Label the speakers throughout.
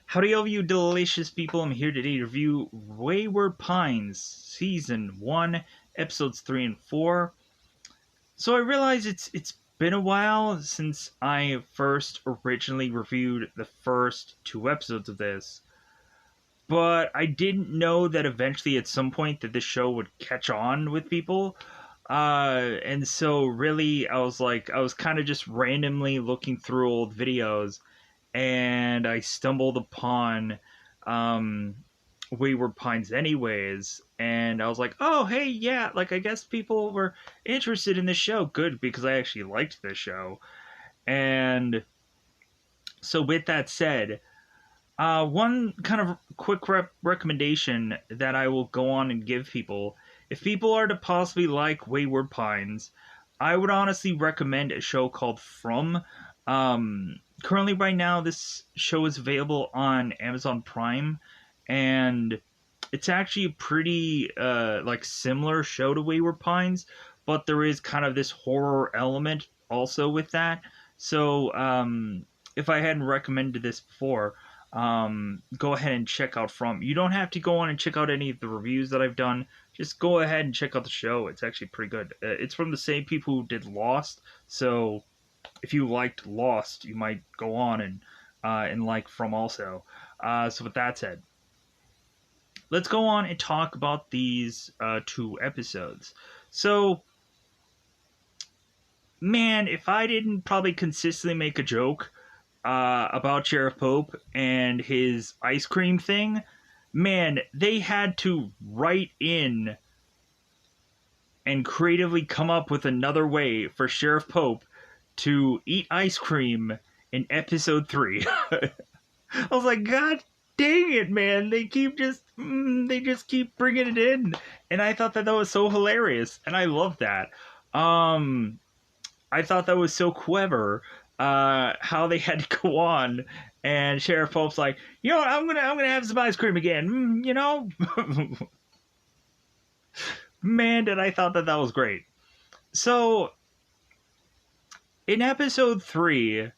Speaker 1: Howdy, all of you delicious people. I'm here today to review Wayward Pines, Season 1, Episodes 3 and 4. So I realize it's been a while since I first originally reviewed the first two episodes of this, but I didn't know that eventually at some point that this show would catch on with people. And so really I was kind of just randomly looking through old videos and I stumbled upon um, Wayward Pines anyways, and I was like, oh, hey, yeah, like, I guess people were interested in this show. Good, because I actually liked this show. And so with that said, one kind of quick recommendation that I will go on and give people, if people are to possibly like Wayward Pines, I would honestly recommend a show called From. Currently, right now, this show is available on Amazon Prime, and it's actually a pretty similar show to Wayward Pines, but there is kind of this horror element also with that. So, if I hadn't recommended this before, go ahead and check out From. You don't have to go on and check out any of the reviews that I've done. Just go ahead and check out the show. It's actually pretty good. It's from the same people who did Lost, so if you liked Lost, you might go on and like From also. So with that said, let's go on and talk about these two episodes. So, man, if I didn't probably consistently make a joke about Sheriff Pope and his ice cream thing, man, they had to write in and creatively come up with another way for Sheriff Pope to eat ice cream in episode 3. I was like, God dang it, man! They just keep bringing it in, and I thought that was so hilarious, and I love that. I thought that was so clever. How they had to go on, and Sheriff Pope's like, you know what, I'm gonna have some ice cream again, Man, and I thought that was great. So, in episode 3,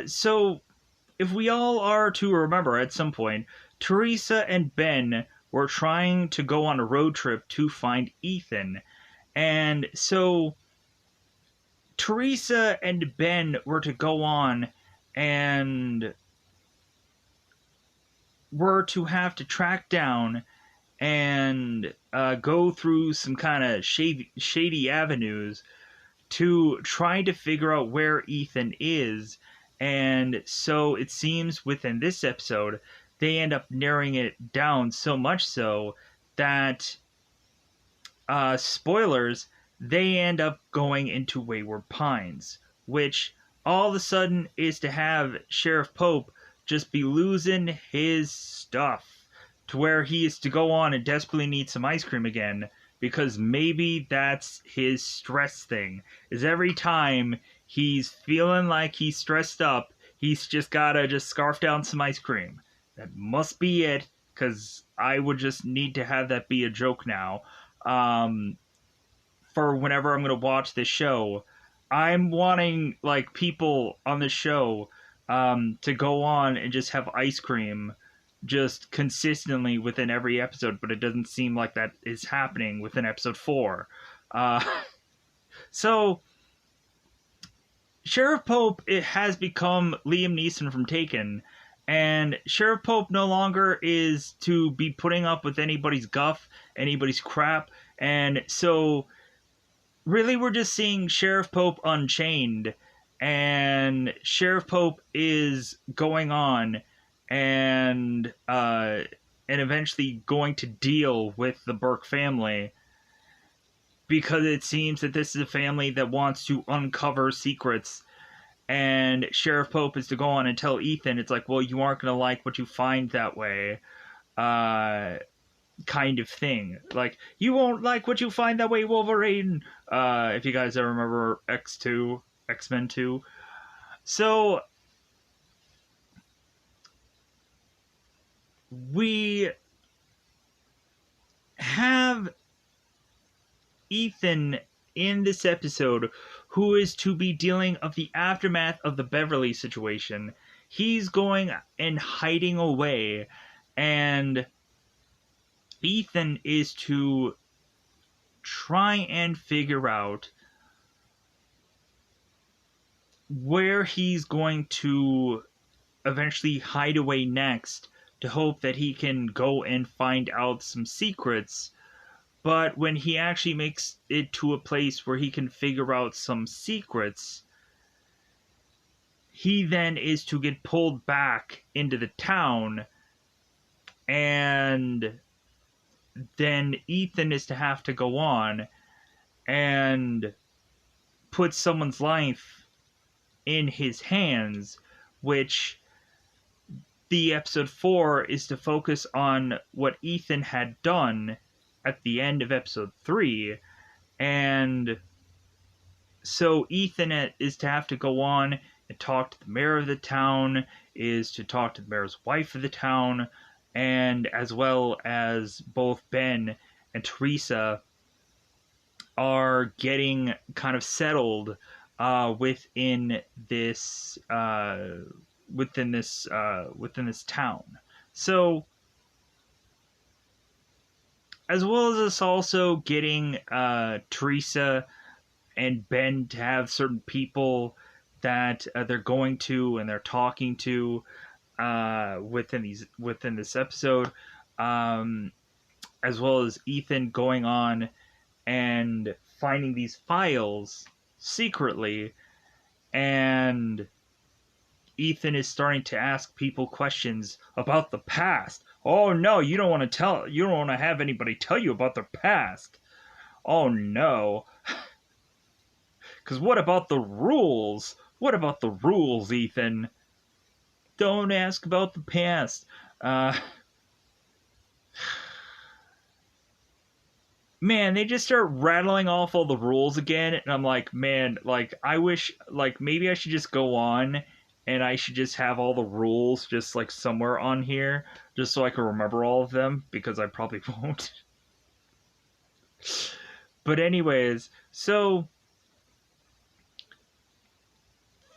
Speaker 1: so if we all are to remember at some point, Teresa and Ben were trying to go on a road trip to find Ethan. And so Teresa and Ben were to go on and were to have to track down and go through some kind of shady avenues to try to figure out where Ethan is. And so it seems within this episode, they end up narrowing it down so much so that, spoilers, they end up going into Wayward Pines, which all of a sudden is to have Sheriff Pope just be losing his stuff to where he is to go on and desperately need some ice cream again, because maybe that's his stress thing, is every time he's feeling like he's stressed up, he's just gotta just scarf down some ice cream. That must be it, because I would just need to have that be a joke now. For whenever I'm gonna watch this show, I'm wanting, like, people on the show to go on and just have ice cream just consistently within every episode, but it doesn't seem like that is happening within episode 4. So, Sheriff Pope, it has become Liam Neeson from Taken, and Sheriff Pope no longer is to be putting up with anybody's guff, anybody's crap, and so really we're just seeing Sheriff Pope unchained, and Sheriff Pope is going on and eventually going to deal with the Burke family, because it seems that this is a family that wants to uncover secrets, and Sheriff Pope is to go on and tell Ethan, it's like, well, you aren't going to like what you find that way, kind of thing. Like, you won't like what you find that way, Wolverine, if you guys ever remember X-Men 2. So, we have Ethan in this episode, who is to be dealing of the aftermath of the Beverly situation. He's going and hiding away, and Ethan is to try and figure out where he's going to eventually hide away next, to hope that he can go and find out some secrets. But when he actually makes it to a place where he can figure out some secrets, he then is to get pulled back into the town, and then Ethan is to have to go on and put someone's life in his hands, which the episode 4 is to focus on what Ethan had done at the end of episode 3. And so Ethan is to have to go on and talk to the mayor of the town, is to talk to the mayor's wife of the town, and as well as both Ben and Teresa are getting kind of settled within this town. So, as well as us also getting Teresa and Ben to have certain people that they're going to and they're talking to within this episode, as well as Ethan going on and finding these files secretly, and Ethan is starting to ask people questions about the past. Oh no, you don't want to have anybody tell you about their past. Oh no. Because what about the rules? What about the rules, Ethan? Don't ask about the past. Man, they just start rattling off all the rules again, and I'm like, man, like, I wish, like, maybe I should just go on, and I should just have all the rules just, like, somewhere on here, just so I can remember all of them, because I probably won't. But anyways, so,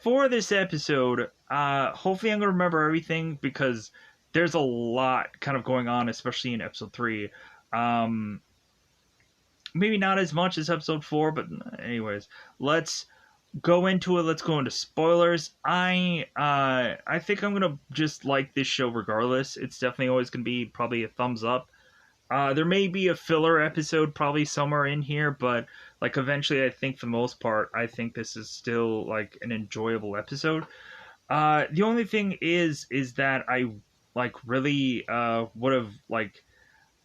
Speaker 1: for this episode, hopefully I'm going to remember everything, because there's a lot kind of going on, especially in episode 3. Maybe not as much as episode 4, but anyways, let's go into it. Let's go into spoilers. I think I'm gonna just like this show regardless. It's definitely always gonna be probably a thumbs up. There may be a filler episode probably somewhere in here, but like eventually, I think for the most part, I think this is still like an enjoyable episode. The only thing is that I like really would have like.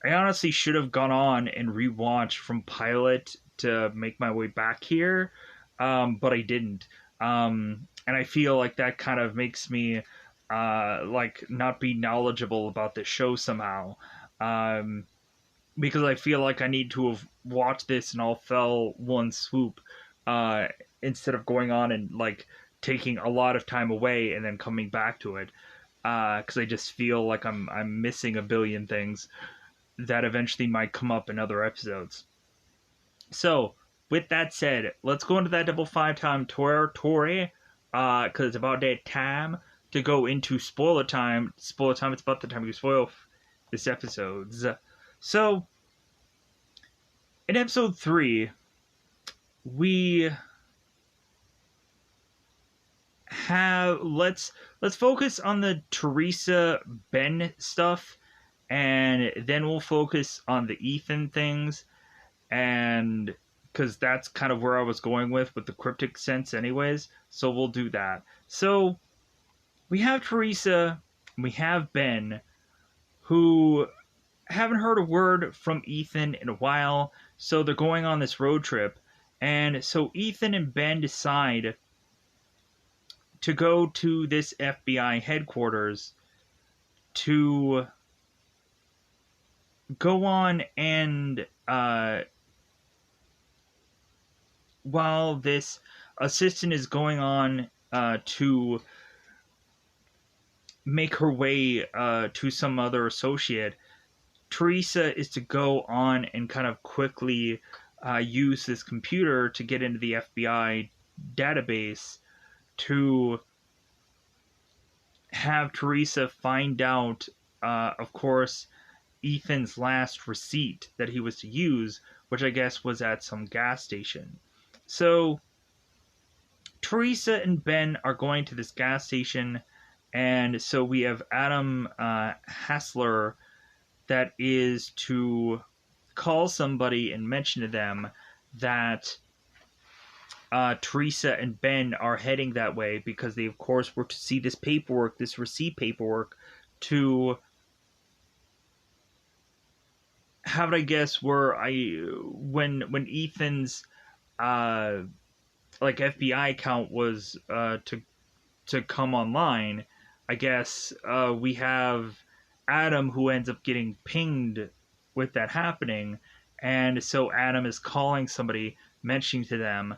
Speaker 1: I honestly should have gone on and rewatched from pilot to make my way back here, but I didn't. And I feel like that kind of makes me like not be knowledgeable about the show somehow, because I feel like I need to have watched this and all fell one swoop, instead of going on and like taking a lot of time away and then coming back to it, because I just feel like I'm missing a billion things that eventually might come up in other episodes. So, with that said, let's go into that double 5 time territory, because it's about that time to go into spoiler time. Spoiler time, it's about the time we spoil this episode. So, in episode 3, we have, let's focus on the Teresa Ben stuff, and then we'll focus on the Ethan things, and because that's kind of where I was going with the cryptic sense anyways, so we'll do that. So we have Teresa, we have Ben, who haven't heard a word from Ethan in a while, so they're going on this road trip, and so Ethan and Ben decide to go to this FBI headquarters to go on and while this assistant is going on to make her way to some other associate, Teresa is to go on and kind of quickly use this computer to get into the FBI database to have Teresa find out, of course, Ethan's last receipt that he was to use, which I guess was at some gas station. So Teresa and Ben are going to this gas station, and so we have Adam Hassler that is to call somebody and mention to them that Teresa and Ben are heading that way because they, of course, were to see this paperwork, this receipt paperwork, to have it, I guess, where when Ethan's like FBI account was to come online, I guess we have Adam who ends up getting pinged with that happening, and so Adam is calling somebody, mentioning to them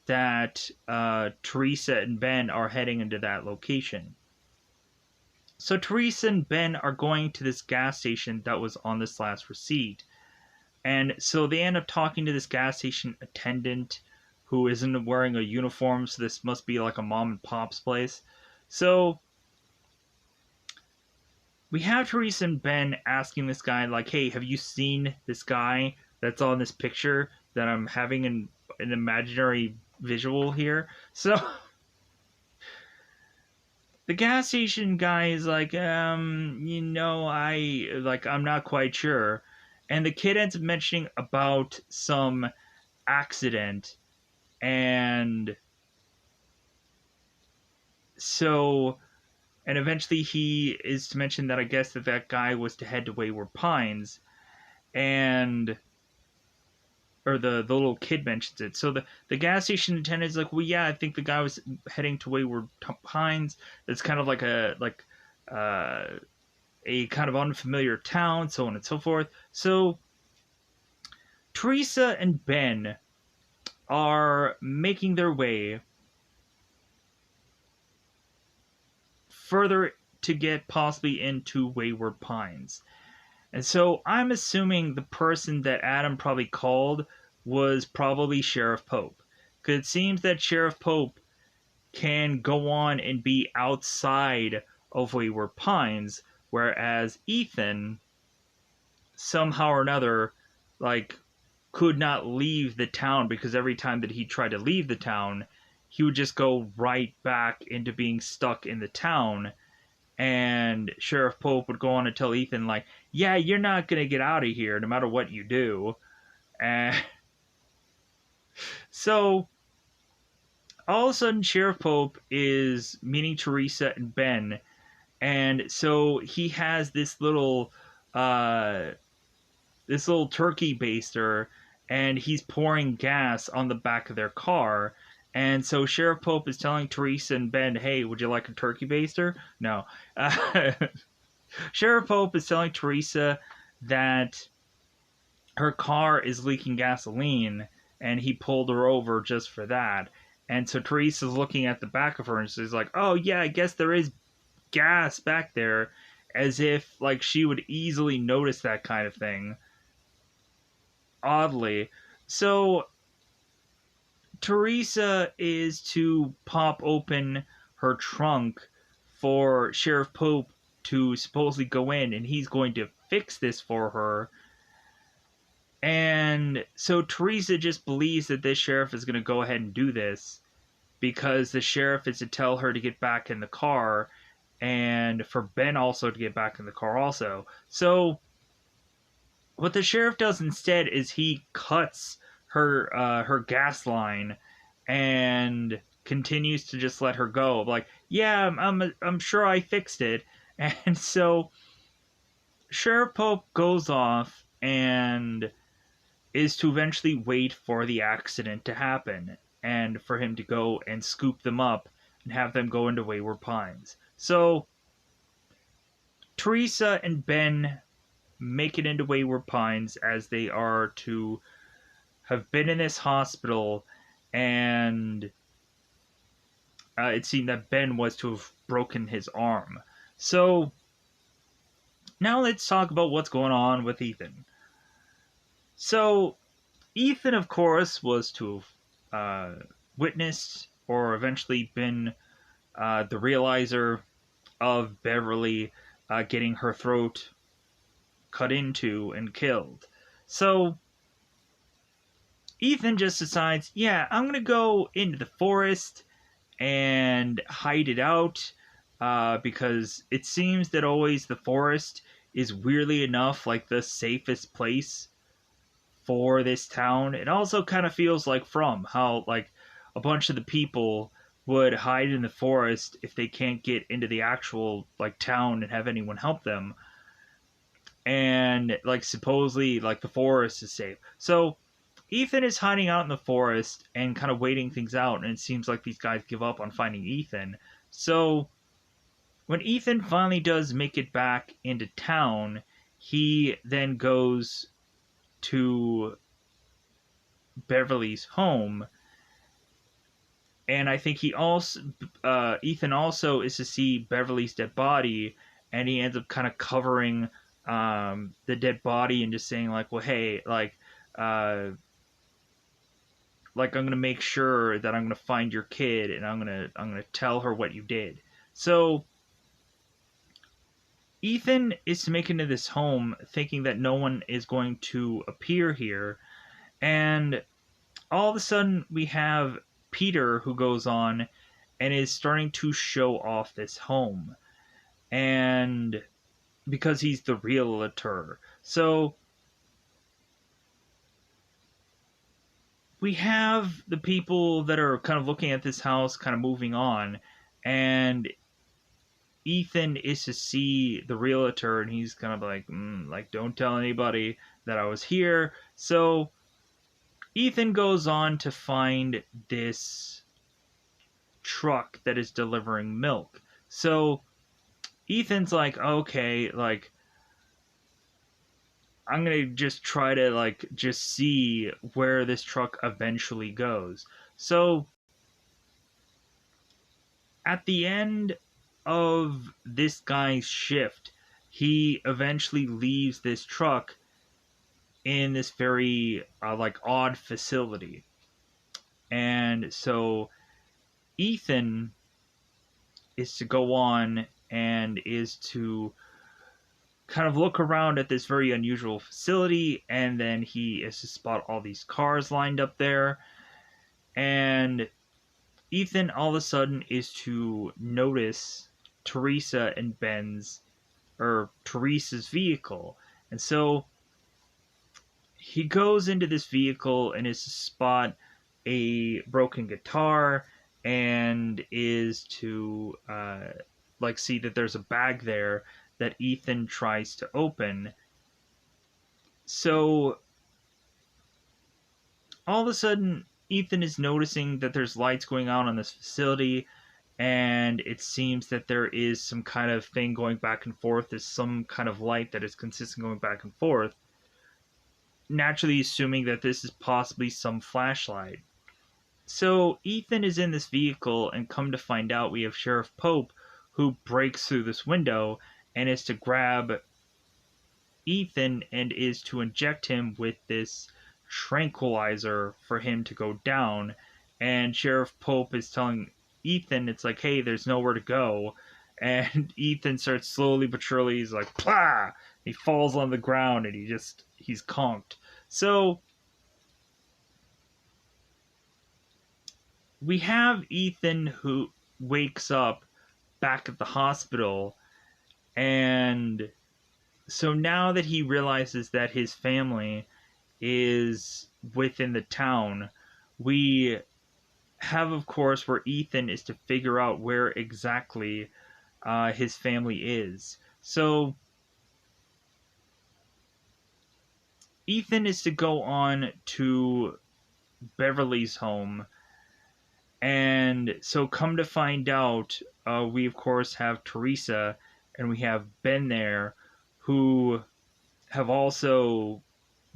Speaker 1: that Teresa and Ben are heading into that location. So Teresa and Ben are going to this gas station that was on this last receipt. And so they end up talking to this gas station attendant who isn't wearing a uniform, so this must be like a mom and pop's place. So we have Teresa and Ben asking this guy, like, hey, have you seen this guy that's on this picture that I'm having an imaginary visual here? So the gas station guy is like, I'm not quite sure. And the kid ends up mentioning about some accident. And so, and eventually he is to mention that I guess that guy was to head to Wayward Pines. And or the little kid mentions it. So the gas station attendant is like, well, yeah, I think the guy was heading to Wayward Pines. It's kind of like a kind of unfamiliar town, so on and so forth. So Teresa and Ben are making their way further to get possibly into Wayward Pines. And so I'm assuming the person that Adam probably called was probably Sheriff Pope. Because it seems that Sheriff Pope can go on and be outside of Wayward Pines, whereas Ethan, somehow or another, like, could not leave the town because every time that he tried to leave the town, he would just go right back into being stuck in the town. And Sheriff Pope would go on to tell Ethan, like, yeah, you're not going to get out of here no matter what you do. And so, all of a sudden, Sheriff Pope is meeting Teresa and Ben. And so he has this little turkey baster, and he's pouring gas on the back of their car. And so Sheriff Pope is telling Teresa and Ben, hey, would you like a turkey baster? No. Sheriff Pope is telling Teresa that her car is leaking gasoline, and he pulled her over just for that. And so Teresa's looking at the back of her, and she's like, oh, yeah, I guess there is gas back there, as if, like, she would easily notice that kind of thing. Oddly. So Teresa is to pop open her trunk for Sheriff Pope to supposedly go in, and he's going to fix this for her. And so Teresa just believes that this sheriff is going to go ahead and do this because the sheriff is to tell her to get back in the car, and for Ben also to get back in the car also. So what the sheriff does instead is he cuts her gas line and continues to just let her go. Like, yeah, I'm sure I fixed it. And so Sheriff Pope goes off and is to eventually wait for the accident to happen and for him to go and scoop them up and have them go into Wayward Pines. So Teresa and Ben make it into Wayward Pines as they are to have been in this hospital, and it seemed that Ben was to have broken his arm. So now let's talk about what's going on with Ethan. So Ethan, of course, was to have witnessed or eventually been the realizer of Beverly getting her throat cut into and killed. So Ethan just decides, yeah, I'm going to go into the forest and hide it out because it seems that always the forest is weirdly enough like the safest place for this town. It also kind of feels like From how like a bunch of the people would hide in the forest if they can't get into the actual like town and have anyone help them. And like supposedly like the forest is safe. So Ethan is hiding out in the forest and kind of waiting things out, and it seems like these guys give up on finding Ethan. So when Ethan finally does make it back into town, he then goes to Beverly's home, and I think he also Ethan also is to see Beverly's dead body, and he ends up kind of covering the dead body and just saying like, well, hey, like I'm gonna make sure that I'm gonna find your kid, and I'm gonna tell her what you did. So Ethan is to make it into this home thinking that no one is going to appear here, and all of a sudden we have Peter who goes on and is starting to show off this home, and because he's the realtor. So we have the people that are kind of looking at this house kind of moving on, and Ethan is to see the realtor, and he's kind of like, don't tell anybody that I was here. So Ethan goes on to find this truck that is delivering milk. So Ethan's like, okay, like I'm gonna just try to like just see where this truck eventually goes. So at the end of this guy's shift, he eventually leaves this truck in this very like odd facility. And so Ethan is to go on and is to kind of look around at this very unusual facility, and then he is to spot all these cars lined up there, and Ethan all of a sudden is to notice Teresa and Ben's or Teresa's vehicle. And so he goes into this vehicle and is to spot a broken guitar, and is to like see that there's a bag there that Ethan tries to open. So all of a sudden Ethan is noticing that there's lights going on this facility, and it seems that there is some kind of thing going back and forth. There's some kind of light that is consistent going back and forth, naturally assuming that this is possibly some flashlight. So Ethan is in this vehicle, and come to find out we have Sheriff Pope who breaks through this window and is to grab Ethan and is to inject him with this tranquilizer for him to go down. And Sheriff Pope is telling Ethan, it's like, hey, there's nowhere to go. And Ethan starts slowly but surely, he's like, plah! He falls on the ground and he's conked. So we have Ethan who wakes up back at the hospital, and so now that he realizes that his family is within the town, we have, of course, where Ethan is to figure out where exactly his family is. So Ethan is to go on to Beverly's home, and so come to find out, we of course have Teresa and we have Ben there, who have also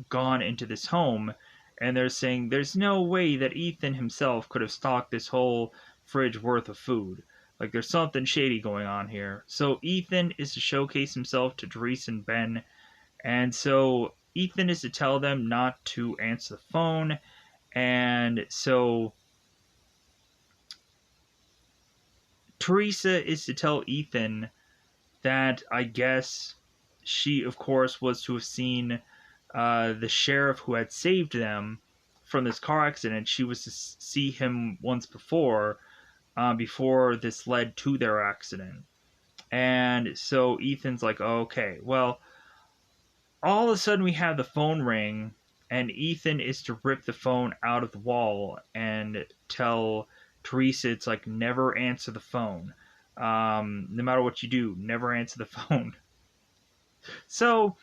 Speaker 1: gone into this home, and they're saying there's no way that Ethan himself could have stocked this whole fridge worth of food. Like, there's something shady going on here. So Ethan is to showcase himself to Teresa and Ben, and so Ethan is to tell them not to answer the phone, and so Teresa is to tell Ethan that I guess she, of course, was to have seen the sheriff who had saved them from this car accident. She was to see him once before this led to their accident. And so Ethan's like, oh, okay, well, all of a sudden we have the phone ring, and Ethan is to rip the phone out of the wall and tell Teresa it's like, never answer the phone. No matter what you do, never answer the phone. So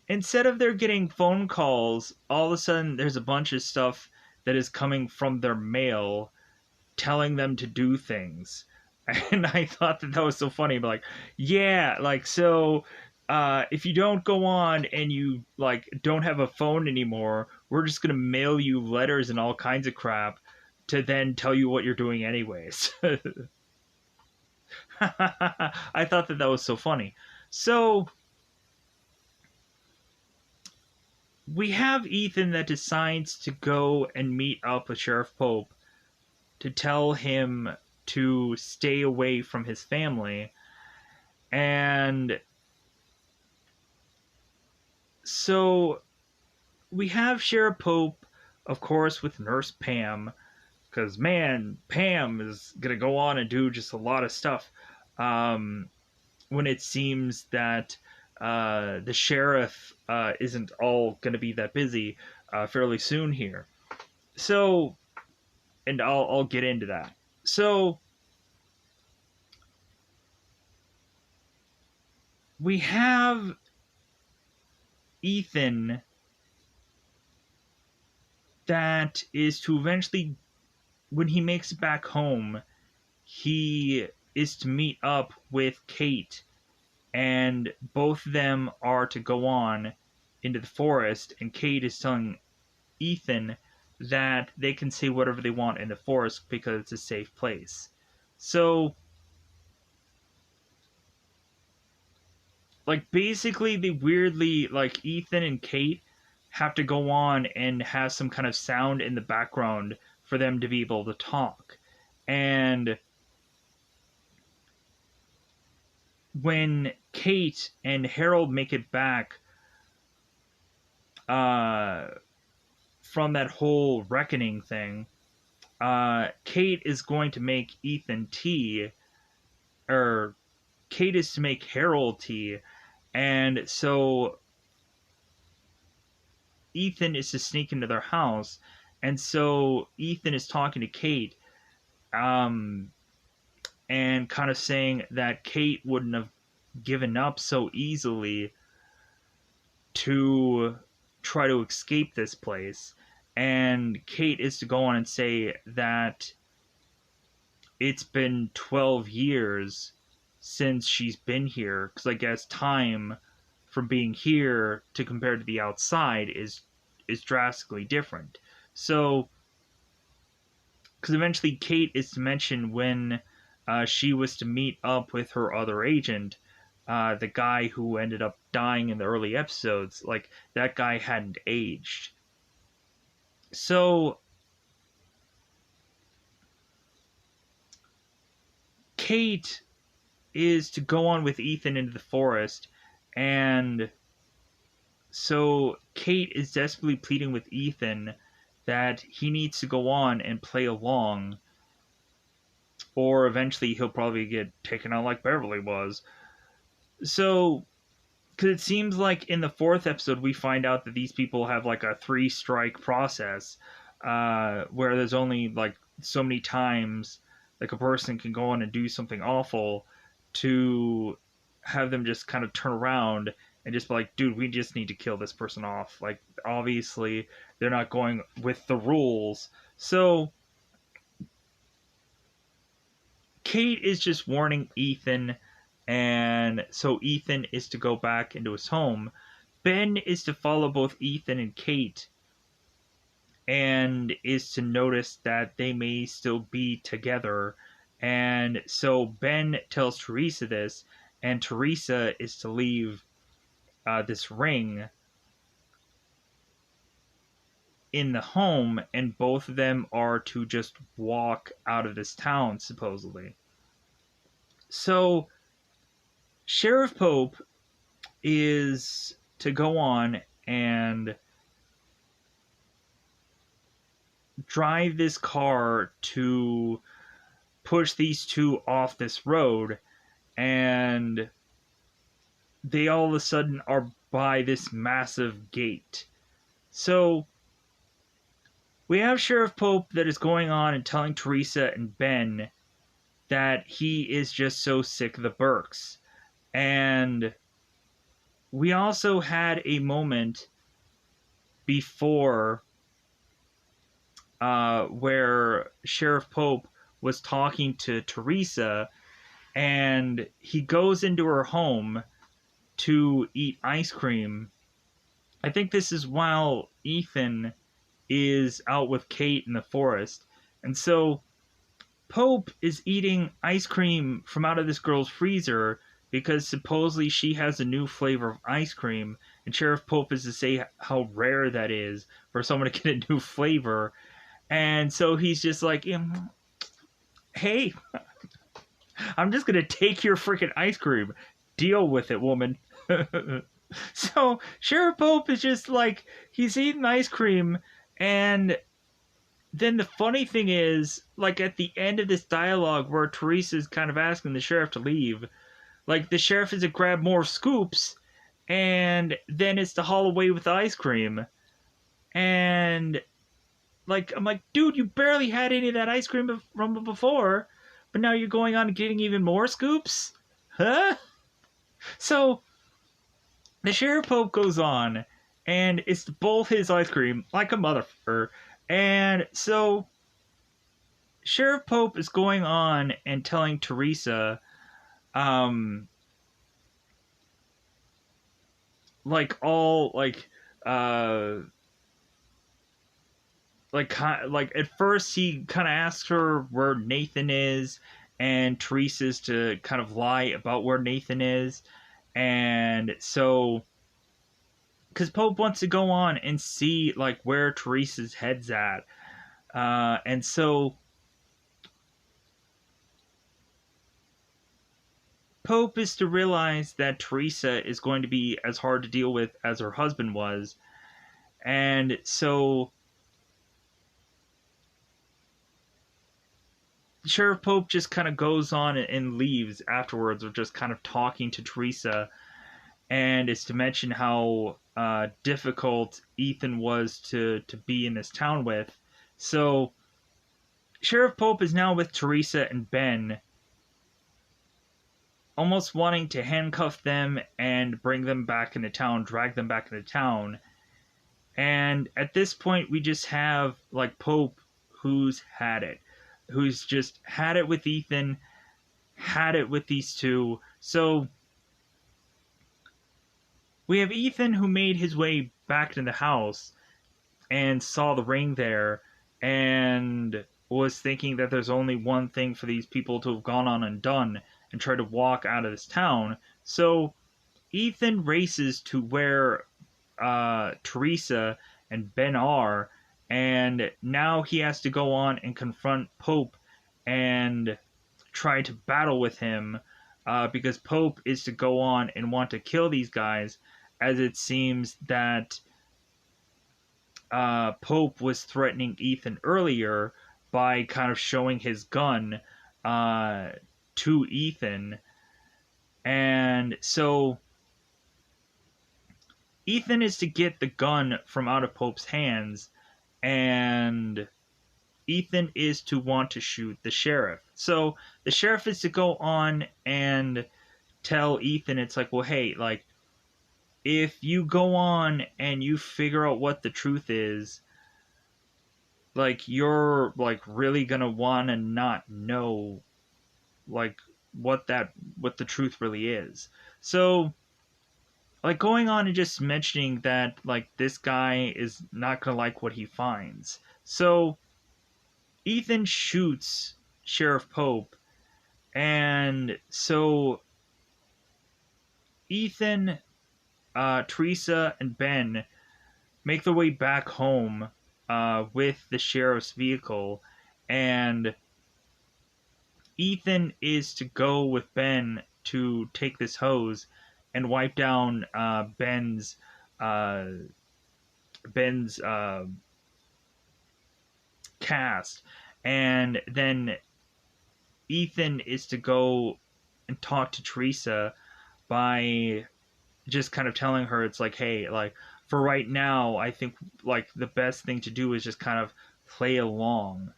Speaker 1: instead of they're getting phone calls, all of a sudden there's a bunch of stuff that is coming from their mail telling them to do things. And I thought that was so funny. But like, yeah, like, so if you don't go on and you like don't have a phone anymore, we're just gonna mail you letters and all kinds of crap to then tell you what you're doing anyways. I thought that was so funny. So we have Ethan that decides to go and meet up with Sheriff Pope to tell him to stay away from his family. And so we have Sheriff Pope, of course, with Nurse Pam, because, man, Pam is going to go on and do just a lot of stuff when it seems that the sheriff isn't all going to be that busy fairly soon here. So, and I'll get into that. So, we have Ethan that is to eventually, when he makes it back home, he is to meet up with Kate, and both of them are to go on into the forest, and Kate is telling Ethan that they can say whatever they want in the forest because it's a safe place. So, like, basically, they weirdly, like, Ethan and Kate have to go on and have some kind of sound in the background for them to be able to talk. And when Kate and Harold make it back from that whole reckoning thing, Kate is going to make Ethan tea, or Kate is to make Harold tea, and so Ethan is to sneak into their house, and so Ethan is talking to Kate, and kind of saying that Kate wouldn't have given up so easily to try to escape this place. And Kate is to go on and say that it's been 12 years since she's been here, because I guess time from being here to compare to the outside is drastically different. So, because eventually Kate is to mention when she was to meet up with her other agent, the guy who ended up dying in the early episodes, like, that guy hadn't aged. So Kate is to go on with Ethan into the forest, and so Kate is desperately pleading with Ethan that he needs to go on and play along, or eventually he'll probably get taken out like Beverly was. So, because it seems like in the fourth episode we find out that these people have like a 3-strike process, where there's only like so many times like a person can go on and do something awful to have them just kind of turn around and just be like, dude, we just need to kill this person off. Like, obviously they're not going with the rules. So Kate is just warning Ethan, and so Ethan is to go back into his home. Ben is to follow both Ethan and Kate, and is to notice that they may still be together. And so Ben tells Teresa this, and Teresa is to leave this ring in the home, and both of them are to just walk out of this town, supposedly. So Sheriff Pope is to go on and drive this car to push these two off this road, and they all of a sudden are by this massive gate. So we have Sheriff Pope that is going on and telling Teresa and Ben that he is just so sick of the Burks. And we also had a moment before where Sheriff Pope was talking to Teresa, and he goes into her home to eat ice cream. I think this is while Ethan is out with Kate in the forest. And so Pope is eating ice cream from out of this girl's freezer because supposedly she has a new flavor of ice cream, and Sheriff Pope is to say how rare that is for someone to get a new flavor. And so he's just like, hey, I'm just gonna take your freaking ice cream. Deal with it, woman. So Sheriff Pope is just like, he's eating ice cream, and then the funny thing is, like at the end of this dialogue where Teresa's kind of asking the sheriff to leave, like the sheriff is to grab more scoops, and then it's to haul away with the ice cream. And like, I'm like, dude, you barely had any of that ice cream from before, but now you're going on and getting even more scoops? Huh? So the Sheriff Pope goes on, and it's both his ice cream, like a motherfucker. And so Sheriff Pope is going on and telling Teresa, like all like at first he kind of asks her where Nathan is, and Teresa's to kind of lie about where Nathan is. And so because Pope wants to go on and see like where Teresa's head's at, and so Pope is to realize that Teresa is going to be as hard to deal with as her husband was. And so Sheriff Pope just kind of goes on and leaves afterwards, of just kind of talking to Teresa, and it's to mention how difficult Ethan was to be in this town with. So Sheriff Pope is now with Teresa and Ben, almost wanting to handcuff them and bring them back into town, drag them back into town. And at this point, we just have like Pope, who's had it, who's just had it with Ethan, had it with these two. So we have Ethan, who made his way back to the house and saw the ring there, and was thinking that there's only one thing for these people to have gone on and done, and try to walk out of this town. So Ethan races to where Teresa and Ben are, and now he has to go on and confront Pope and try to battle with him, because Pope is to go on and want to kill these guys, as it seems that Pope was threatening Ethan earlier by kind of showing his gun to Ethan. And so Ethan is to get the gun from out of Pope's hands, and Ethan is to want to shoot the sheriff. So the sheriff is to go on and tell Ethan, it's like, well, hey, like, if you go on and you figure out what the truth is, like, you're like really gonna want to not know like what the truth really is. So like going on and just mentioning that like this guy is not gonna like what he finds. So Ethan shoots Sheriff Pope, and so Ethan, Teresa, and Ben make their way back home with the sheriff's vehicle, and Ethan is to go with Ben to take this hose and wipe down uh, Ben's cast, and then Ethan is to go and talk to Teresa by just kind of telling her it's like, hey, like for right now, I think like the best thing to do is just kind of play along,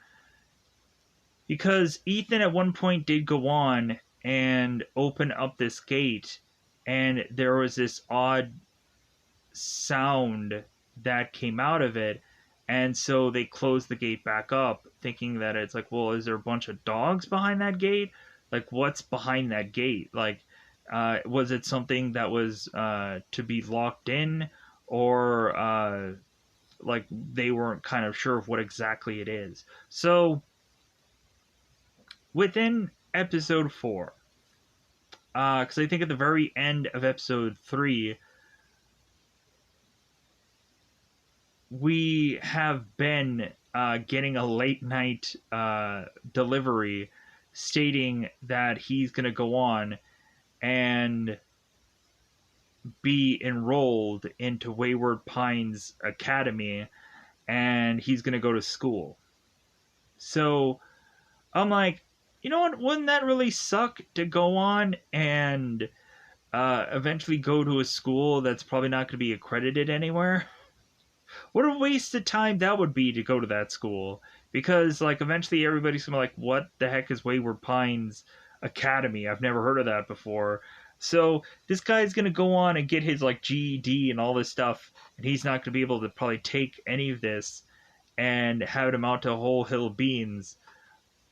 Speaker 1: because Ethan at one point did go on and open up this gate, and there was this odd sound that came out of it, and so they closed the gate back up, thinking that it's like, well, is there a bunch of dogs behind that gate? Like, what's behind that gate? Like, was it something that was to be locked in, or like they weren't kind of sure of what exactly it is? So within episode 4, because I think at the very end of episode 3, we have Ben getting a late night delivery stating that he's going to go on and be enrolled into Wayward Pines Academy, and he's going to go to school. So I'm like, you know what? Wouldn't that really suck to go on and eventually go to a school that's probably not going to be accredited anywhere? What a waste of time that would be to go to that school. Because, like, eventually everybody's gonna be like, what the heck is Wayward Pines Academy? I've never heard of that before. So, this guy's gonna go on and get his, like, GED and all this stuff, and he's not gonna be able to probably take any of this and have it amount to a whole hill of beans,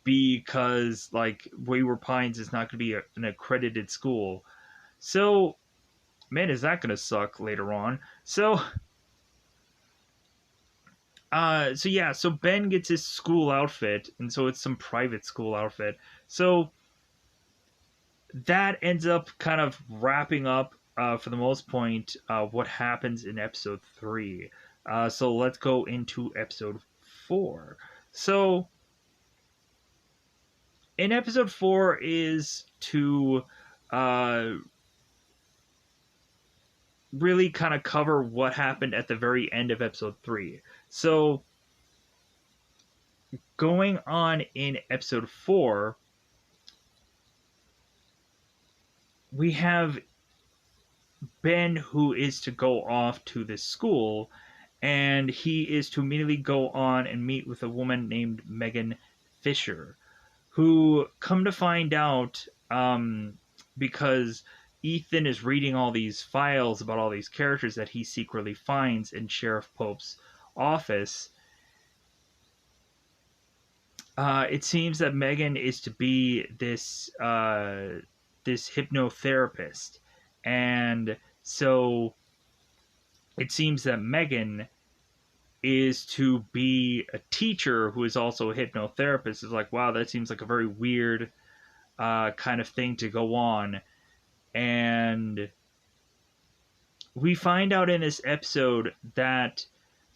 Speaker 1: because, like, Wayward Pines is not gonna be an accredited school. So, man, is that gonna suck later on. So Ben gets his school outfit, and so it's some private school outfit. So that ends up kind of wrapping up, for the most point, what happens in episode 3. So let's go into episode 4. So in episode 4 is to really kind of cover what happened at the very end of episode 3. So, going on in episode 4, we have Ben, who is to go off to this school, and he is to immediately go on and meet with a woman named Megan Fisher, who, come to find out, because Ethan is reading all these files about all these characters that he secretly finds in Sheriff Pope's office, it seems that Megan is to be this this hypnotherapist, and so it seems that Megan is to be a teacher who is also a hypnotherapist. It's like, wow, that seems like a very weird kind of thing to go on. And we find out in this episode that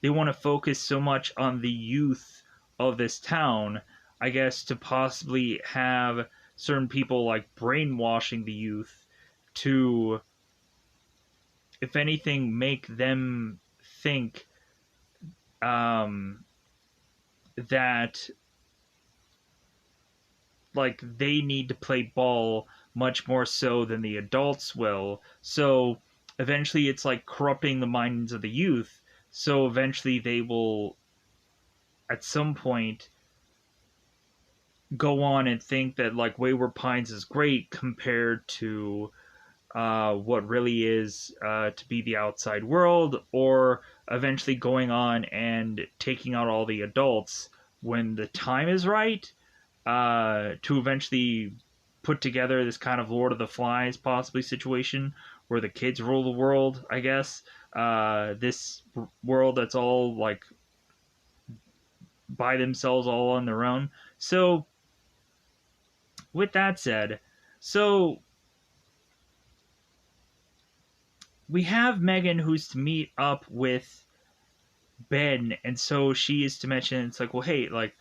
Speaker 1: they want to focus so much on the youth of this town, I guess, to possibly have certain people like brainwashing the youth to, if anything, make them think that like they need to play ball much more so than the adults will. So eventually it's like corrupting the minds of the youth. So eventually they will, at some point, go on and think that like Wayward Pines is great compared to what really is to be the outside world, or eventually going on and taking out all the adults when the time is right, to eventually put together this kind of Lord of the Flies possibly situation where the kids rule the world, I guess. This world that's all like by themselves, all on their own. So with that said, so we have Megan who's to meet up with Ben, and so she is to mention, it's like, well, hey, like,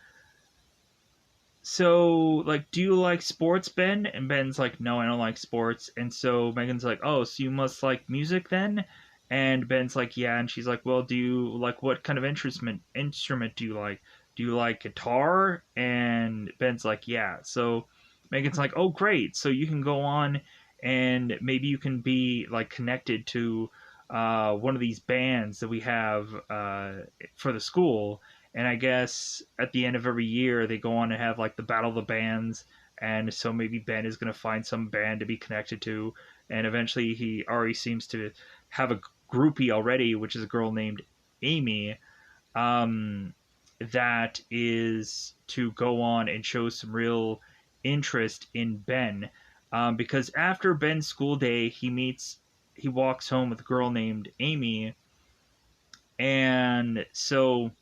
Speaker 1: so like, do you like sports, Ben? And Ben's like, no, I don't like sports. And so Megan's like, oh, so you must like music then? And Ben's like, yeah. And she's like, well, do you like, what kind of instrument do you like? Do you like guitar? And Ben's like, yeah. So Megan's like, oh, great. So you can go on and maybe you can be like connected to one of these bands that we have for the school. And I guess at the end of every year, they go on to have like the Battle of the Bands. And so maybe Ben is going to find some band to be connected to. And eventually he already seems to have a groupie already, which is a girl named Amy, um, that is to go on and show some real interest in Ben. Because after Ben's school day, he walks home with a girl named Amy. And so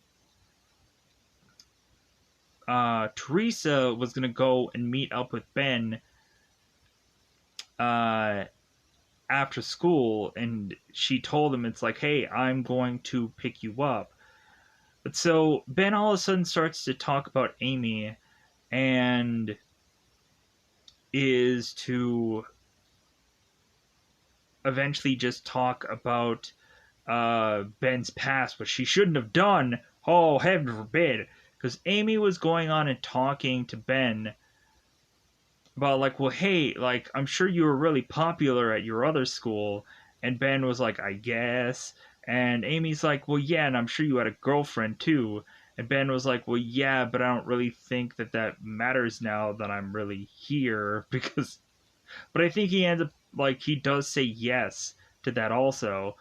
Speaker 1: Teresa was going to go and meet up with Ben uh, after school, and she told him, it's like, hey, I'm going to pick you up. But so Ben all of a sudden starts to talk about Amy and is to eventually just talk about Ben's past, which she shouldn't have done. Oh, heaven forbid. Because Amy was going on and talking to Ben about like, well, hey, like I'm sure you were really popular at your other school. And Ben was like, I guess. And Amy's like, well, yeah, and I'm sure you had a girlfriend too. And Ben was like, well, yeah, but I don't really think that that matters now that I'm really here. Because but I think he ends up like he does say yes to that also.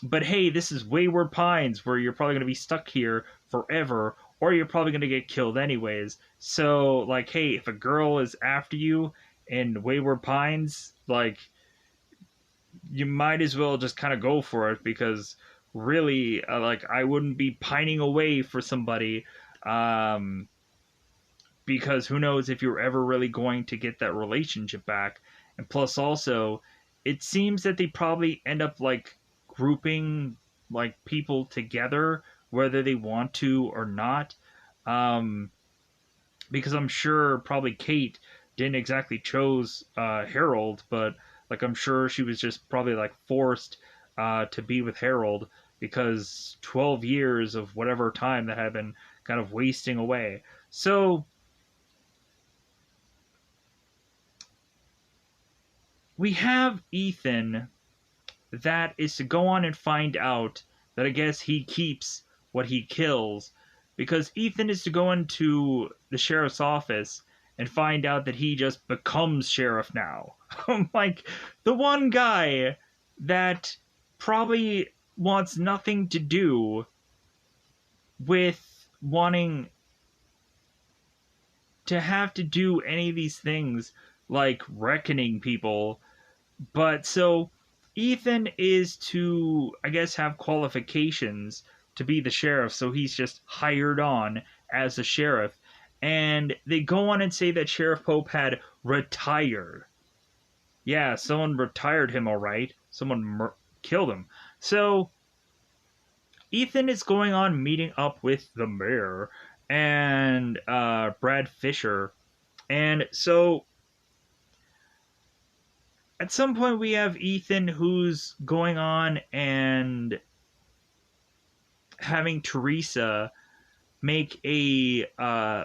Speaker 1: But hey, this is Wayward Pines, where you're probably going to be stuck here forever, or you're probably going to get killed anyways. So like, hey, if a girl is after you in Wayward Pines, like you might as well just kind of go for it, because really, like I wouldn't be pining away for somebody. Because who knows if you're ever really going to get that relationship back. And plus, also, it seems that they probably end up like grouping like people together, whether they want to or not. Um, because I'm sure probably Kate didn't exactly chose Harold, but like I'm sure she was just probably like forced to be with Harold, because 12 years of whatever time that had been kind of wasting away. So we have Ethan that is to go on and find out that I guess he keeps what he kills, because Ethan is to go into the sheriff's office and find out that he just becomes sheriff now. Like the one guy that probably wants nothing to do with wanting to have to do any of these things like reckoning people. But so Ethan is to, I guess, have qualifications to be the sheriff, so he's just hired on as the sheriff. And they go on and say that Sheriff Pope had retired. Yeah, someone retired him, all right. Someone killed him. So Ethan is going on meeting up with the mayor and Brad Fisher. And so at some point we have Ethan who's going on and having Teresa make a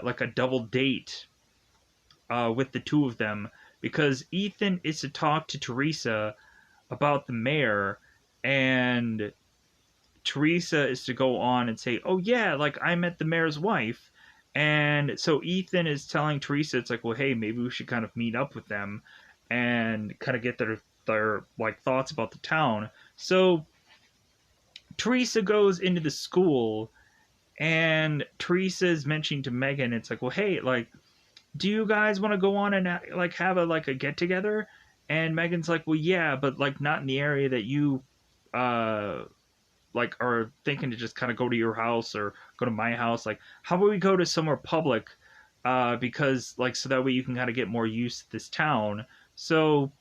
Speaker 1: like a double date with the two of them, because Ethan is to talk to Teresa about the mayor, and Teresa is to go on and say, oh yeah, like I met the mayor's wife. And so Ethan is telling Teresa, it's like, well, hey, maybe we should kind of meet up with them and kind of get their like thoughts about the town. So Teresa goes into the school, and Teresa is mentioning to Megan, it's like, well, hey, like, do you guys want to go on and like have a get together? And Megan's like, well, yeah, but like not in the area that you like are thinking to just kind of go to your house or go to my house. Like, how about we go to somewhere public? Because like so that way you can kind of get more used to this town. So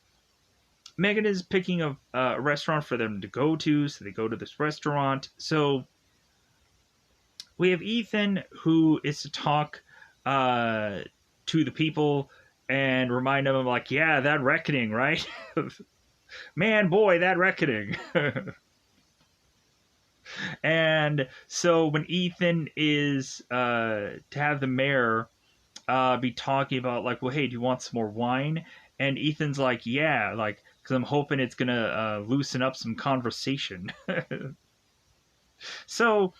Speaker 1: Megan is picking a restaurant for them to go to, so they go to this restaurant. So we have Ethan who is to talk uh, to the people and remind them of like, yeah, that reckoning, right? Man, boy, that reckoning. And so when Ethan is to have the mayor be talking about like, well, hey, do you want some more wine? And Ethan's like, yeah, like, because I'm hoping it's gonna loosen up some conversation. So,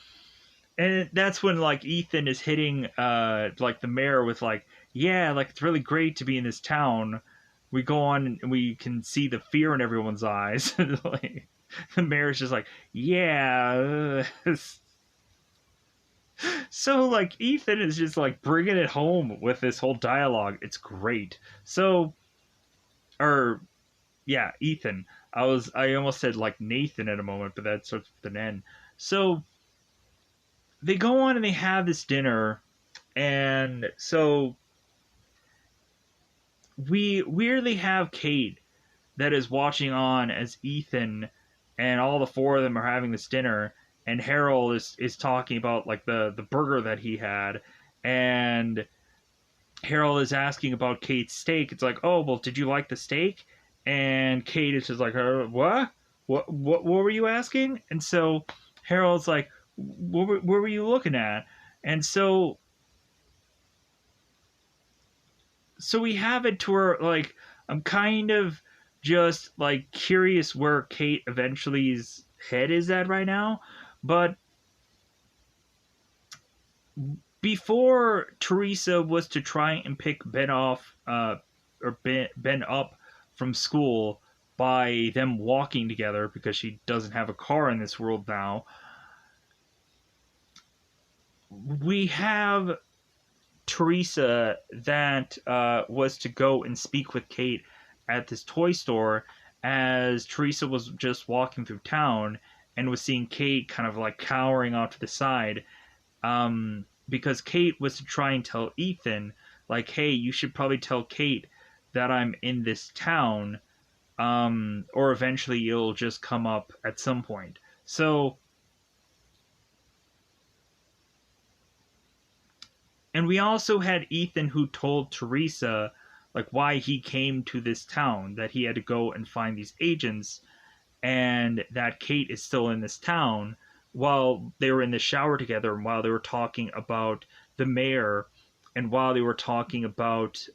Speaker 1: and that's when like Ethan is hitting like the mayor with like, yeah, like it's really great to be in this town. We go on and we can see the fear in everyone's eyes. Like, the mayor's just like, yeah. So like Ethan is just like bringing it home with this whole dialogue. It's great. So, or yeah, Ethan. I almost said like Nathan at a moment, but that starts with an N. So they go on and they have this dinner, and so we weirdly have Kate that is watching on as Ethan and all the four of them are having this dinner, and Harold is talking about like the burger that he had, and Harold is asking about Kate's steak. It's like, oh well, did you like the steak? And Kate is just like, what? What were you asking? And so Harold's like, what were you looking at? And so we have it to where like I'm kind of just like curious where Kate eventually's head is at right now. But before Teresa was to try and pick Ben off or Ben up from school by them walking together because she doesn't have a car in this world now, we have Teresa that was to go and speak with Kate at this toy store as Teresa was just walking through town and was seeing Kate kind of like cowering off to the side, because Kate was to try and tell Ethan, like, hey, you should probably tell Kate that I'm in this town, or eventually it'll just come up at some point. So, and we also had Ethan who told Teresa like why he came to this town, that he had to go and find these agents, and that Kate is still in this town, while they were in the shower together and while they were talking about the mayor and while they were talking uh, about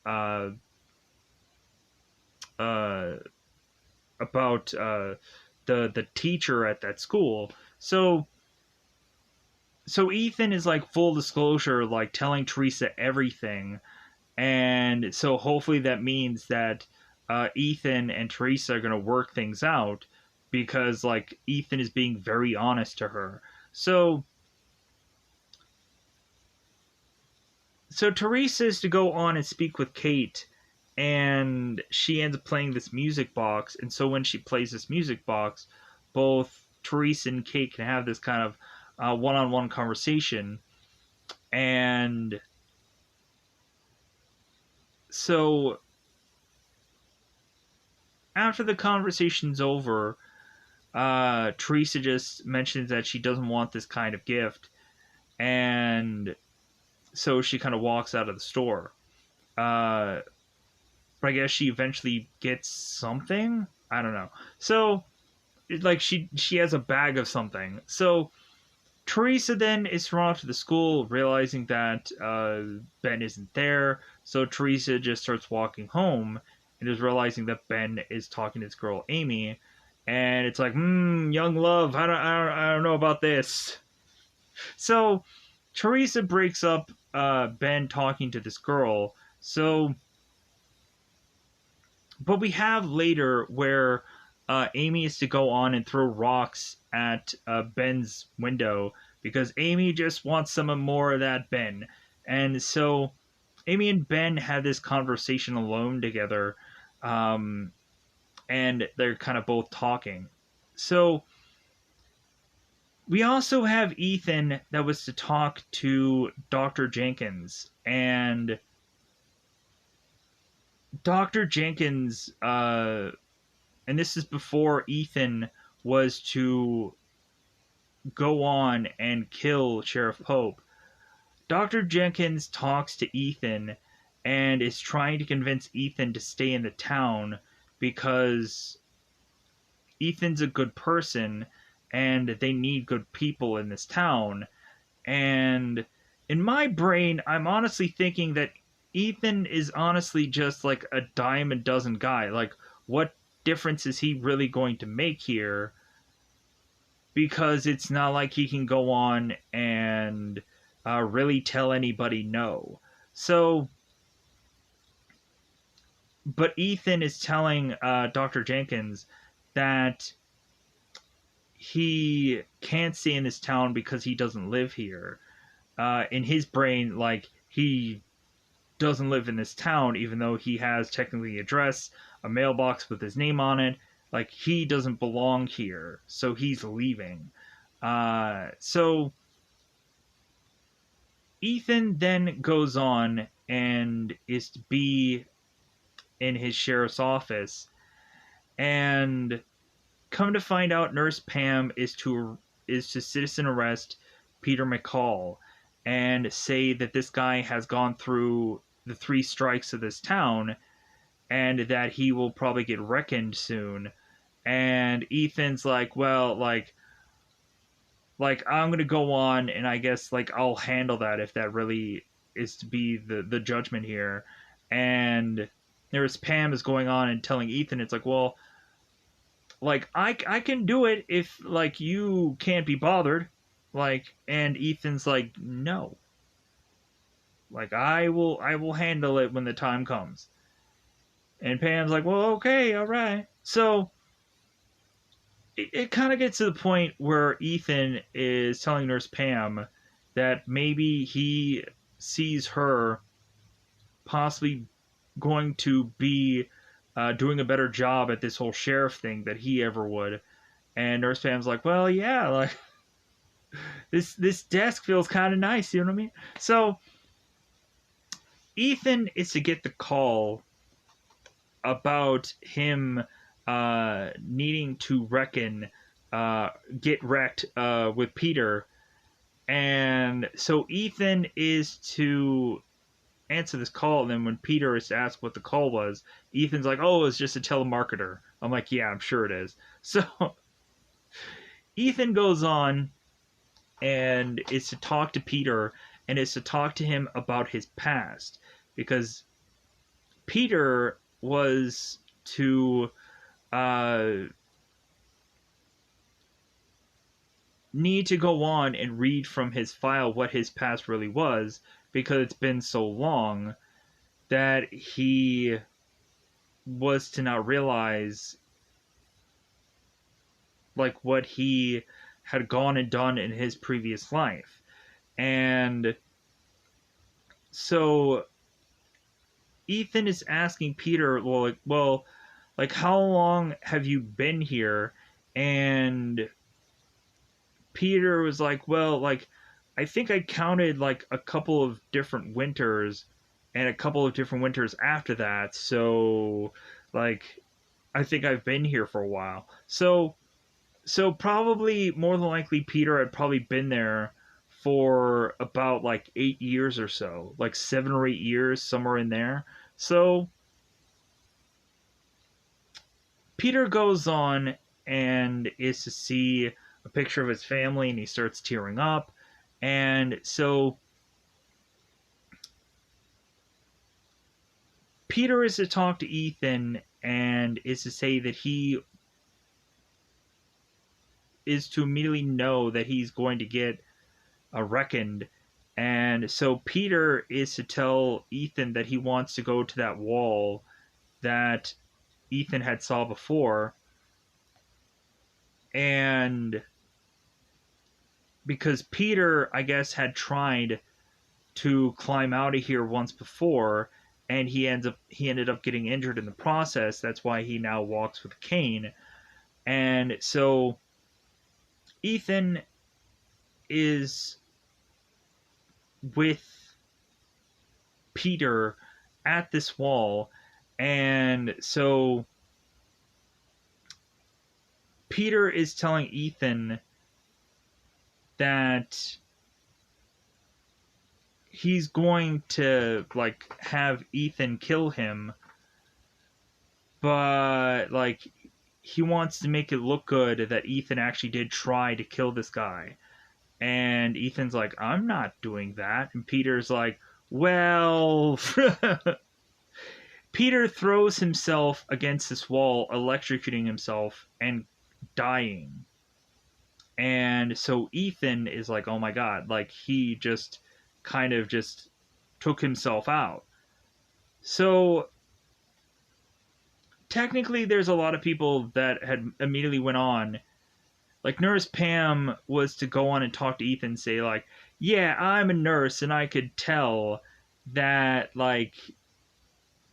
Speaker 1: the teacher at that school. So Ethan is like full disclosure, like telling Teresa everything, and so hopefully that means that Ethan and Teresa are gonna work things out, because like Ethan is being very honest to her. So Teresa is to go on and speak with Kate, and she ends up playing this music box. And so when she plays this music box, both Teresa and Kate can have this kind of one-on-one conversation. And so after the conversation's over, Teresa just mentions that she doesn't want this kind of gift, and so she kind of walks out of the store. Uh, but I guess she eventually gets something. I don't know. So, like she has a bag of something. So Teresa then is thrown off to the school, realizing that Ben isn't there. So Teresa just starts walking home and is realizing that Ben is talking to this girl Amy, and it's like, young love. I don't know about this. So Teresa breaks up Ben talking to this girl. So, but we have later where Amy is to go on and throw rocks at Ben's window because Amy just wants some more of that Ben. And so Amy and Ben had this conversation alone together, um, and they're kind of both talking. So we also have Ethan that was to talk to Dr. Jenkins, and Dr. Jenkins, and this is before Ethan was to go on and kill Sheriff Pope. Dr. Jenkins talks to Ethan and is trying to convince Ethan to stay in the town because Ethan's a good person and they need good people in this town. And in my brain, I'm honestly thinking that Ethan is honestly just like a dime a dozen guy. Like, what difference is he really going to make here? Because it's not like he can go on and really tell anybody no. So, but Ethan is telling Dr. Jenkins that he can't stay in this town because he doesn't live here. In his brain, like, he doesn't live in this town, even though he has technically address, a mailbox with his name on it. Like, he doesn't belong here, so he's leaving. So Ethan then goes on and is to be in his sheriff's office, and come to find out, Nurse Pam is to citizen arrest Peter McCall and say that this guy has gone through the 3 strikes of this town and that he will probably get reckoned soon. And Ethan's like, well, like I'm gonna go on and I guess like I'll handle that if that really is to be the judgment here. And there's Pam is going on and telling Ethan, it's like, well, like I can do it if like you can't be bothered. Like, and Ethan's like, no. Like, I will handle it when the time comes. And Pam's like, well, okay, all right. So it kind of gets to the point where Ethan is telling Nurse Pam that maybe he sees her possibly going to be doing a better job at this whole sheriff thing that he ever would. And Nurse Pam's like, well, yeah, like this desk feels kind of nice, you know what I mean? So Ethan is to get the call about him needing to get wrecked with Peter. And so Ethan is to answer this call, and then when Peter is asked what the call was, Ethan's like, oh, it's just a telemarketer. I'm like, yeah, I'm sure it is. So Ethan goes on and is to talk to Peter and is to talk to him about his past, because Peter was to need to go on and read from his file what his past really was, because it's been so long that he was to not realize like what he had gone and done in his previous life. And so Ethan is asking Peter, well, like how long have you been here? And Peter was like, well, like I think I counted like a couple of different winters and a couple of different winters after that. So like I think I've been here for a while. So probably more than likely Peter had probably been there for about like 8 years or so, like 7 or 8 years, somewhere in there. So Peter goes on and is to see a picture of his family, and he starts tearing up. And so Peter is to talk to Ethan and is to say that he is to immediately know that he's going to get reckoned. And so Peter is to tell Ethan that he wants to go to that wall that Ethan had saw before. And because Peter, I guess, had tried to climb out of here once before, and he ended up getting injured in the process. That's why he now walks with a cane. And so Ethan is with Peter at this wall, and so Peter is telling Ethan that he's going to like have Ethan kill him, but like he wants to make it look good that Ethan actually did try to kill this guy. And Ethan's like, I'm not doing that. And Peter's like, well, Peter throws himself against this wall, electrocuting himself and dying. And so Ethan is like, oh my god, like he just kind of just took himself out. So technically there's a lot of people that had immediately went on. Like Nurse Pam was to go on and talk to Ethan and say like, yeah, I'm a nurse and I could tell that like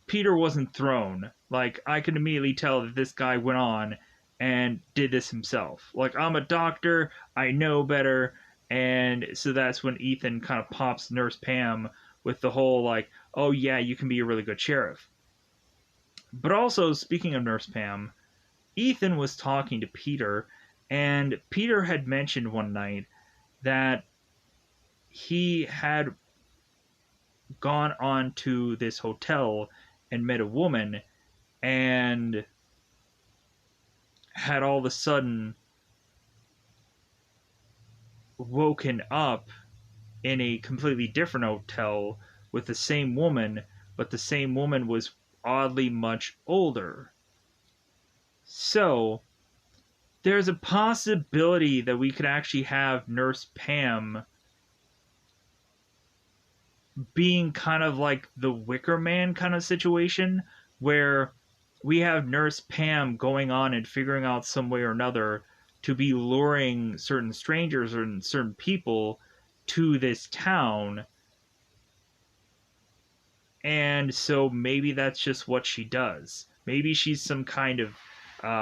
Speaker 1: Peter wasn't thrown. Like I could immediately tell that this guy went on and did this himself. Like I'm a doctor, I know better. And so that's when Ethan kind of pops Nurse Pam with the whole like, oh yeah, you can be a really good sheriff. But also, speaking of Nurse Pam, Ethan was talking to Peter, and Peter had mentioned one night that he had gone on to this hotel and met a woman and had all of a sudden woken up in a completely different hotel with the same woman, but the same woman was oddly much older. So, there's a possibility that we could actually have Nurse Pam being kind of like the Wicker Man kind of situation, where we have Nurse Pam going on and figuring out some way or another to be luring certain strangers or certain people to this town. And so maybe that's just what she does. Maybe she's some kind of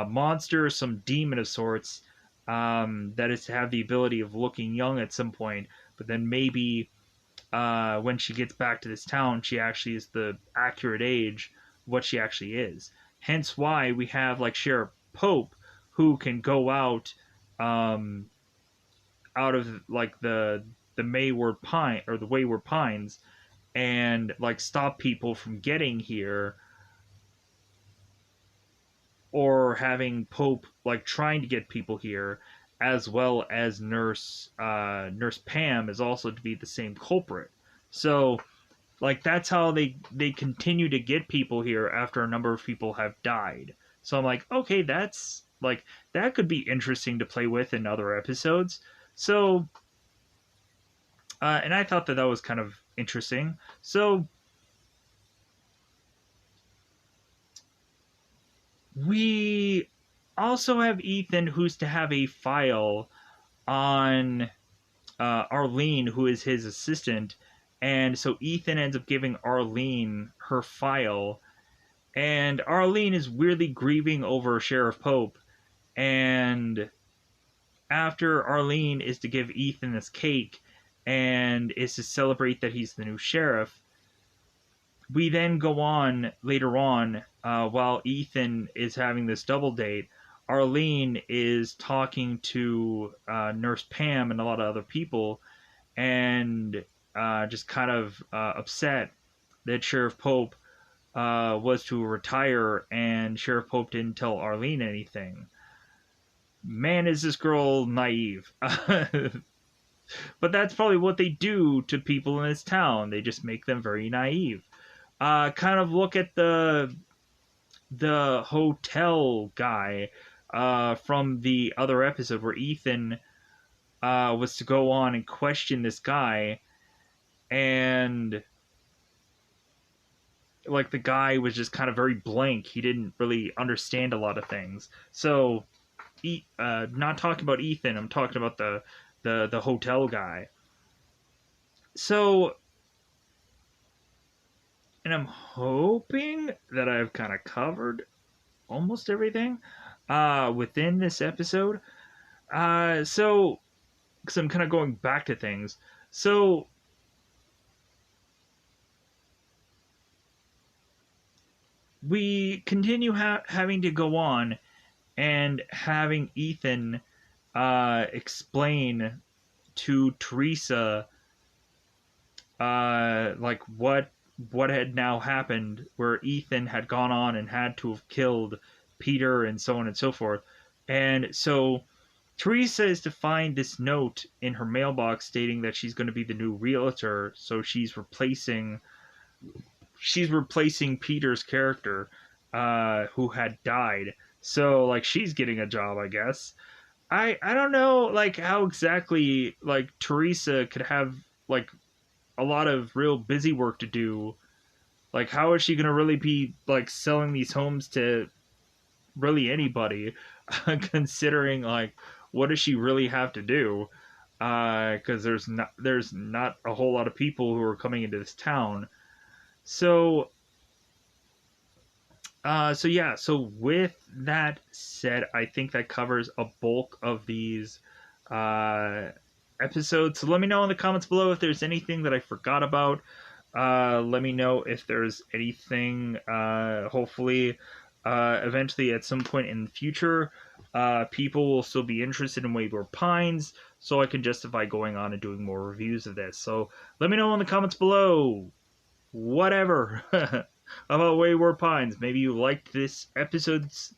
Speaker 1: monster, some demon of sorts, that is to have the ability of looking young at some point, but then maybe when she gets back to this town, she actually is the accurate age of what she actually is. Hence why we have like Sheriff Pope, who can go out of like the Wayward Pines and like stop people from getting here, or having Pope like trying to get people here, as well as Nurse Pam is also to be the same culprit. So like that's how they continue to get people here after a number of people have died. So I'm like, okay, that's like that could be interesting to play with in other episodes. So and I thought that was kind of interesting. So we also have Ethan, who's to have a file on Arlene, who is his assistant. And so Ethan ends up giving Arlene her file. And Arlene is weirdly grieving over Sheriff Pope. And after Arlene is to give Ethan this cake and is to celebrate that he's the new sheriff, we then go on later on, while Ethan is having this double date. Arlene is talking to Nurse Pam and a lot of other people, and just kind of upset that Sheriff Pope was to retire, and Sheriff Pope didn't tell Arlene anything. Man, is this girl naive. But that's probably what they do to people in this town. They just make them very naive. Kind of look at the hotel guy from the other episode where Ethan was to go on and question this guy, and like the guy was just kind of very blank. He didn't really understand a lot of things. So, not talking about Ethan, I'm talking about the hotel guy. So, and I'm hoping that I've kind of covered almost everything within this episode. So, because I'm kind of going back to things. So, we continue having to go on and having Ethan explain to Teresa like what had now happened, where Ethan had gone on and had to have killed Peter and so on and so forth. And so Teresa is to find this note in her mailbox stating that she's going to be the new realtor, so she's replacing Peter's character, who had died. So like she's getting a job, I guess. I don't know like how exactly like Teresa could have like a lot of real busy work to do. Like how is she gonna really be like selling these homes to really anybody, considering like what does she really have to do? Because there's not a whole lot of people who are coming into this town. So so yeah, so with that said, I think that covers a bulk of these uh, episodes. So let me know in the comments below if there's anything that I forgot about. Let me know if there's anything, hopefully, eventually at some point in the future, people will still be interested in Wayward Pines, so I can justify going on and doing more reviews of this. So let me know in the comments below. Whatever. About Wayward Pines. Maybe you liked these episodes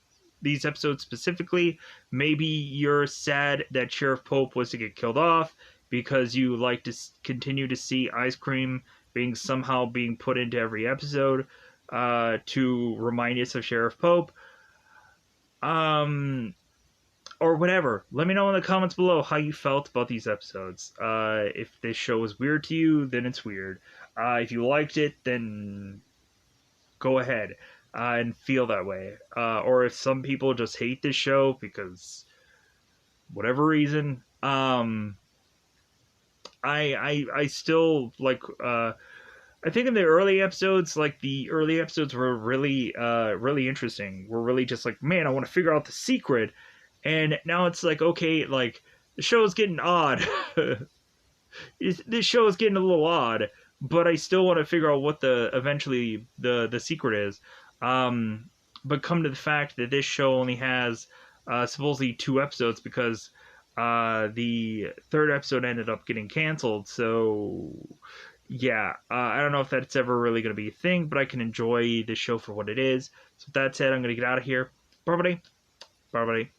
Speaker 1: specifically. Maybe you're sad that Sheriff Pope was to get killed off because you like to continue to see ice cream somehow being put into every episode, to remind us of Sheriff Pope. Or whatever. Let me know in the comments below how you felt about these episodes. If this show was weird to you, then it's weird. If you liked it, then go ahead, and feel that way. Or if some people just hate this show because whatever reason, I still like. I think in the early episodes, like the early episodes were really interesting. We're really just like, man, I want to figure out the secret. And now it's like, okay, like the show is getting odd. This show is getting a little odd, but I still want to figure out what eventually the secret is. But come to the fact that this show only has supposedly 2 episodes because the third episode ended up getting canceled. So yeah, I don't know if that's ever really going to be a thing, but I can enjoy the show for what it is. So with that said, I'm going to get out of here. Bye, buddy. Bye, buddy.